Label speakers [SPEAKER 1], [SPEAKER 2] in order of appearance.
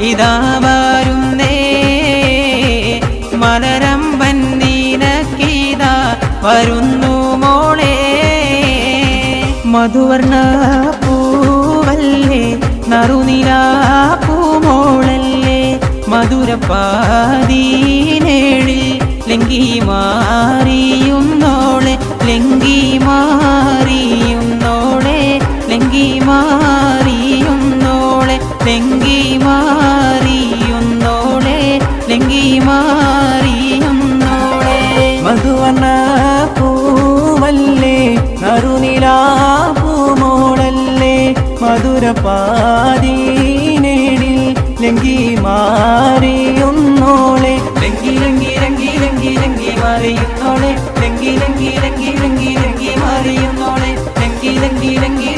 [SPEAKER 1] ഇതാ വരുന്നേ മലരമ്പൻ നിനക്കിതാ വരുന്നു മോളെ മധുവർണ പൂവല്ലേ നറുനിലാ പൂമോളല്ലേ മധുരപ്പാതീനേഴിൽ ലങ്കി മാറിയുന്നോളെ ലങ്കി മാറിയുന്നോളെ ലങ്കി മാറിയുന്നോളെ ലങ്കി മാറിയുന്നോളെ ലങ്കി മാറിയുന്നോളെ മധുവർണ പൂവല്ലേ നറുനിലാ പൂമോളല്ലേ മധുരപാതീനേഴിൽ ലങ്കി മാറിയുന്നോളെ ലങ്കി ലങ്കി ലങ്കി ലങ്കി ലങ്കി മാറിയുന്നോളെ ലങ്കി ലങ്കി ലങ്കി ലങ്കി ലങ്കി മാറിയുന്നോളെ ലങ്കി ലങ്കി ലങ്കി